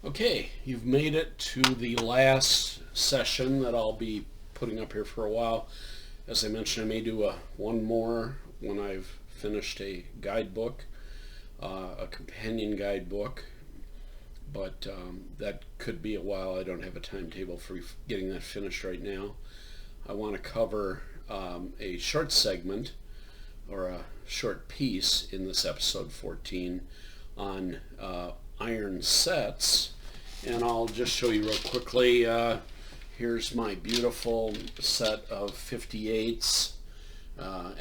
Okay, you've made it to the last session that I'll be putting up here for a while. As I mentioned, I may do one more when I've finished a guidebook, a companion guidebook, but that could be a while. I don't have a timetable for getting that finished right now. I want to cover a short segment or a short piece in this episode 14 on iron sets, and I'll just show you real quickly. Here's my beautiful set of 58s.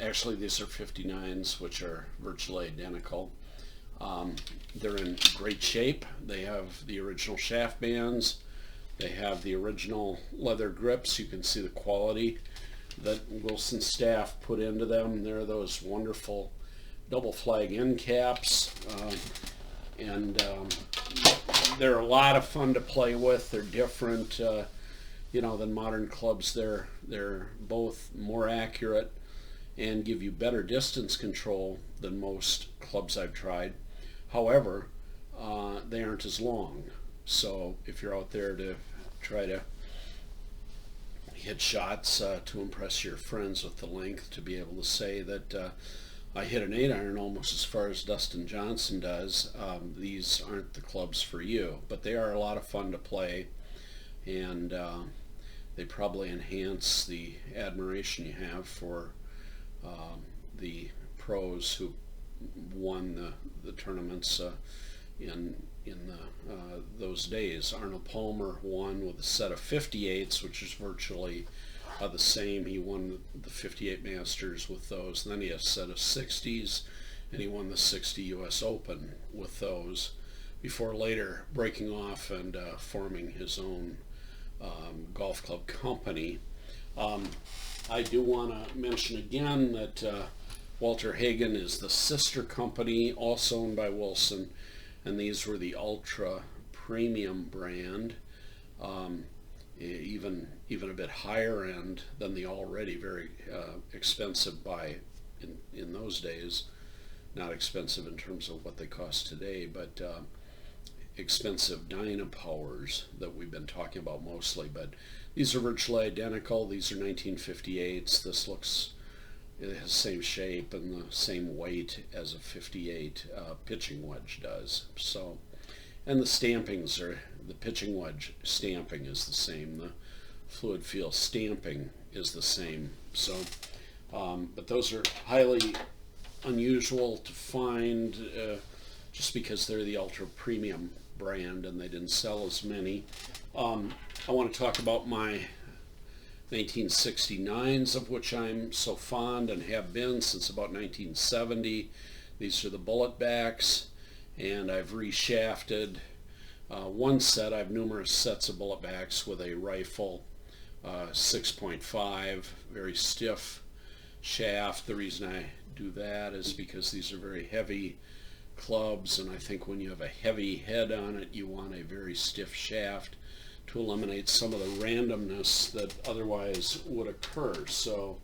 Actually, these are 59s, which are virtually identical. They're in great shape. They have the original shaft bands. They have the original leather grips. You can see the quality that Wilson staff put into them. They're those wonderful double flag end caps. And they're a lot of fun to play with. They're different, than modern clubs. They're both more accurate and give you better distance control than most clubs I've tried. However, they aren't as long. So if you're out there to try to hit shots to impress your friends with the length, to be able to say that I hit an 8-iron almost as far as Dustin Johnson does, these aren't the clubs for you. But they are a lot of fun to play, and they probably enhance the admiration you have for the pros who won the tournaments in those days. Arnold Palmer won with a set of 58s, which is virtually the same. He won the 58 Masters with those. And then he had a set of 60s, and he won the 60 U.S. Open with those, before later breaking off and forming his own golf club company. I do want to mention again that Walter Hagen is the sister company, also owned by Wilson, and these were the ultra premium brand, even a bit higher end than the already very expensive in those days. Not expensive in terms of what they cost today, but expensive Dynapowers that we've been talking about mostly. But these are virtually identical. These are 1958s. It has the same shape and the same weight as a 58 pitching wedge does. So, and the pitching wedge stamping is the same. The fluid feel stamping is the same. So, but those are highly unusual to find just because they're the ultra premium brand and they didn't sell as many. I want to talk about my 1969s, of which I'm so fond and have been since about 1970. These are the bullet backs, and I've reshafted one set. I have numerous sets of bullet backs with a rifle 6.5, very stiff shaft. The reason I do that is because these are very heavy clubs, and I think when you have a heavy head on it, you want a very stiff shaft to eliminate some of the randomness that otherwise would occur. So,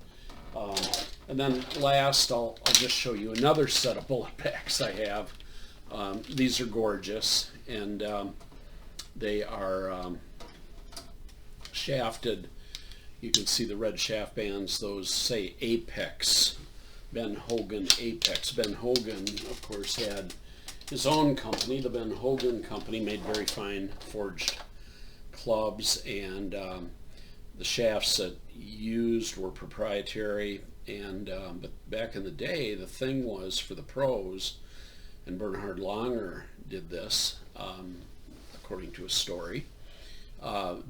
and then last, I'll just show you another set of bullet backs I have. These are gorgeous, and they are shafted. You can see the red shaft bands. Those say Apex, Ben Hogan Apex. Ben Hogan, of course, had his own company. The Ben Hogan Company made very fine forged clubs, and the shafts that used were proprietary. And but back in the day, the thing was for the pros, and Bernhard Langer did this, according to a story.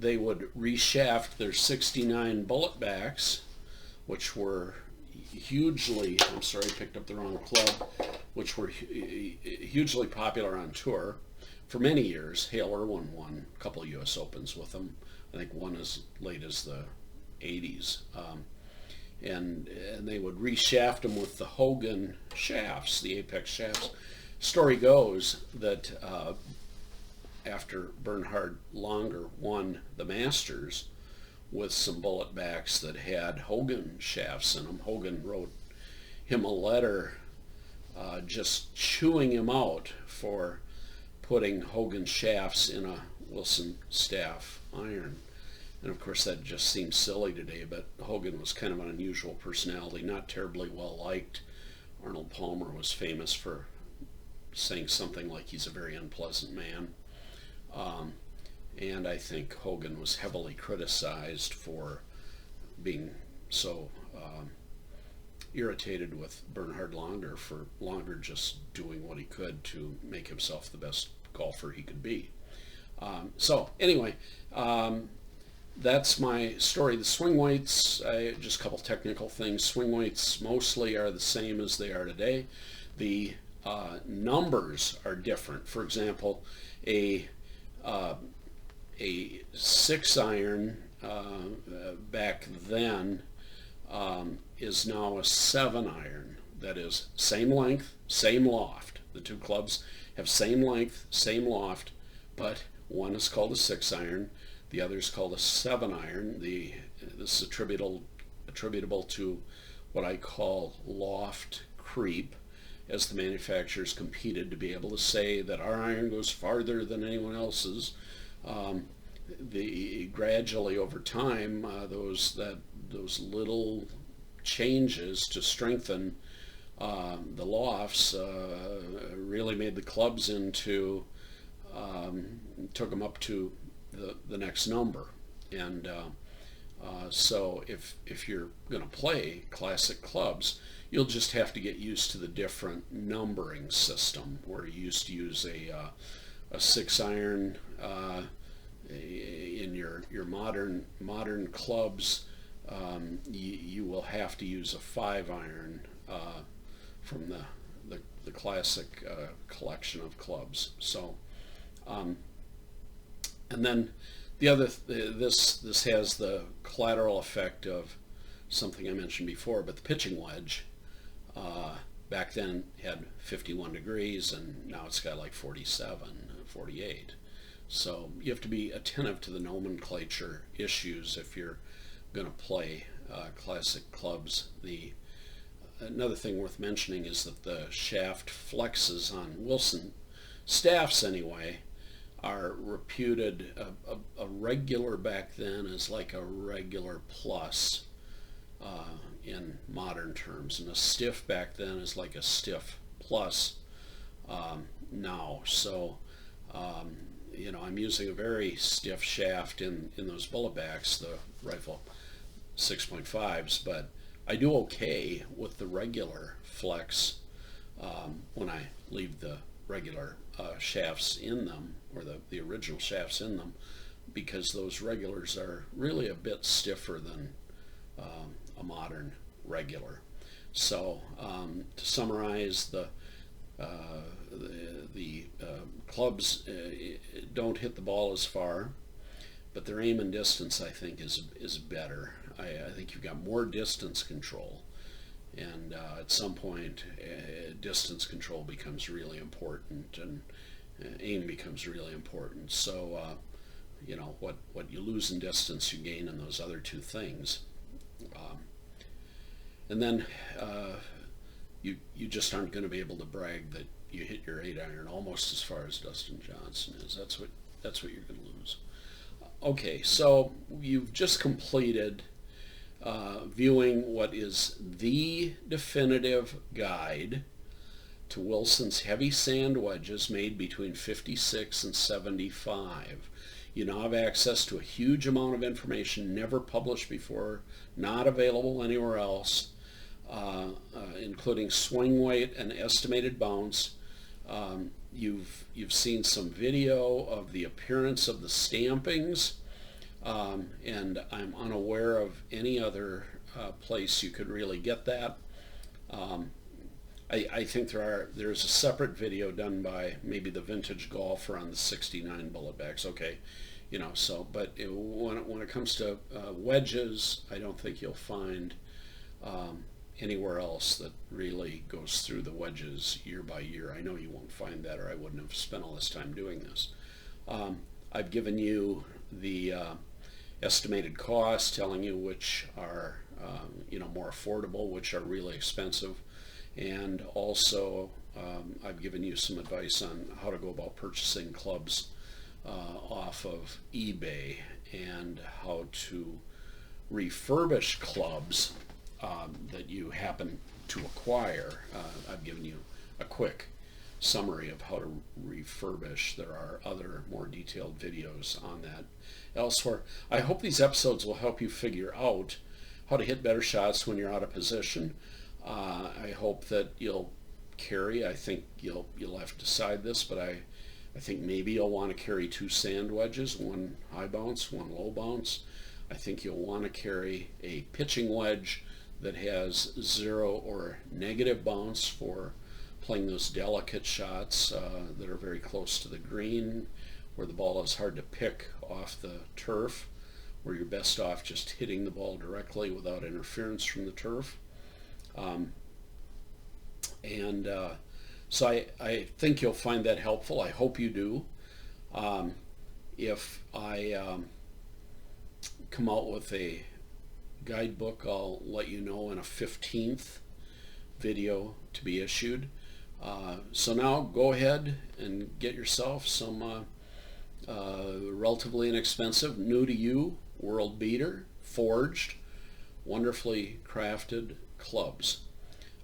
They would reshaft their 69 bullet backs, which were hugely, I'm sorry, I picked up the wrong club, which were hugely popular on tour for many years. Hale Irwin won a couple of U.S. Opens with them. I think one as late as the 80s. And they would reshaft them with the Hogan shafts, the Apex shafts. Story goes that after Bernhard Langer won the Masters with some bullet backs that had Hogan shafts in them, Hogan wrote him a letter just chewing him out for putting Hogan shafts in a Wilson staff iron. And of course that just seems silly today, but Hogan was kind of an unusual personality, not terribly well liked. Arnold Palmer was famous for saying something like he's a very unpleasant man. And I think Hogan was heavily criticized for being so irritated with Bernhard Langer for Langer just doing what he could to make himself the best golfer he could be. So anyway, that's my story. The swing weights, just a couple technical things. Swing weights mostly are the same as they are today. The numbers are different. For example, a 6-iron back then is now a 7-iron. That is, same length, same loft. The two clubs have same length, same loft, but one is called a 6-iron, the other is called a 7-iron. This is attributable to what I call loft creep, as the manufacturers competed to be able to say that our iron goes farther than anyone else's. Gradually over time, those little changes to strengthen the lofts really made the clubs into, took them up to the next number. And so if you're going to play classic clubs, you'll just have to get used to the different numbering system, where you used to use a 6-iron in your modern clubs. You will have to use a 5-iron from the classic collection of clubs. So, and then the other this has the collateral effect of something I mentioned before, but the pitching wedge back then had 51 degrees, and now it's got like 47, 48. So you have to be attentive to the nomenclature issues if you're going to play classic clubs. Another thing worth mentioning is that the shaft flexes on Wilson staffs anyway are reputed, a regular back then is like a regular plus in modern terms, and a stiff back then is like a stiff plus now. So I'm using a very stiff shaft in those bullet backs, the rifle 6.5s, but I do okay with the regular flex when I leave the regular shafts in them, or the original shafts in them, because those regulars are really a bit stiffer than a modern regular. So to summarize, the clubs don't hit the ball as far, but their aim and distance, I think, is better. I think you've got more distance control, and at some point distance control becomes really important, and aim becomes really important. So what you lose in distance, you gain in those other two things. And then you just aren't going to be able to brag that you hit your 8-iron almost as far as Dustin Johnson is. That's what you're going to lose. Okay, so you've just completed viewing what is the definitive guide to Wilson's heavy sand wedges made between 56 and 75. You now have access to a huge amount of information never published before, not available anywhere else, including swing weight and estimated bounce. You've seen some video of the appearance of the stampings, and I'm unaware of any other place you could really get that. I think there's a separate video done by maybe the Vintage Golfer on the 69 bullet backs. Okay, but when it comes to wedges, I don't think you'll find anywhere else that really goes through the wedges year by year. I know you won't find that, or I wouldn't have spent all this time doing this. I've given you the estimated costs, telling you which are more affordable, which are really expensive, and also I've given you some advice on how to go about purchasing clubs off of eBay and how to refurbish clubs that you happen to acquire. I've given you a quick summary of how to refurbish. There are other more detailed videos on that elsewhere. I hope these episodes will help you figure out how to hit better shots when you're out of position. I hope that you'll carry, I think you'll have to decide this, but I think maybe you'll want to carry 2 sand wedges, one high bounce, one low bounce. I think you'll want to carry a pitching wedge that has 0 or negative bounce for playing those delicate shots that are very close to the green, where the ball is hard to pick off the turf, where you're best off just hitting the ball directly without interference from the turf. So I think you'll find that helpful. I hope you do. If I come out with a guidebook, I'll let you know in a 15th video to be issued. So now go ahead and get yourself some relatively inexpensive, new to you, world beater, forged, wonderfully crafted clubs.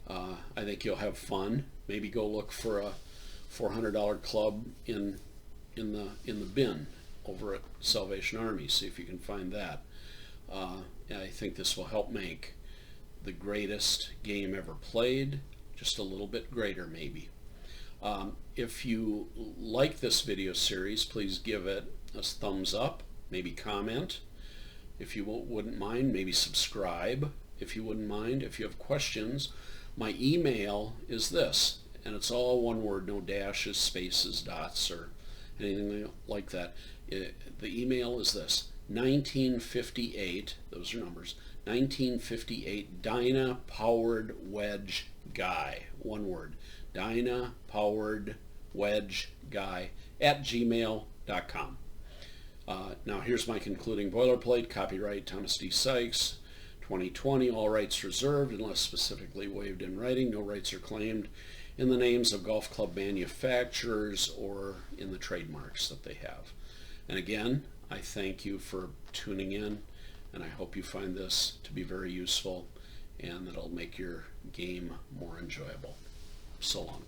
I think you'll have fun. Maybe go look for a $400 club in the bin over at Salvation Army. See if you can find that. I think this will help make the greatest game ever played just a little bit greater, maybe. If you like this video series, please give it a thumbs up, maybe comment. If you wouldn't mind, maybe subscribe if you wouldn't mind. If you have questions, my email is this, and it's all one word, no dashes, spaces, dots, or anything like that. The email is this, 1958, those are numbers, 1958dynapoweredwedgeguy, one word, dynapoweredwedgeguy @gmail.com. Now here's my concluding boilerplate. Copyright Thomas D. Sykes, 2020, all rights reserved unless specifically waived in writing. No rights are claimed in the names of golf club manufacturers or in the trademarks that they have. And again, I thank you for tuning in, and I hope you find this to be very useful and that it'll make your game more enjoyable. So long.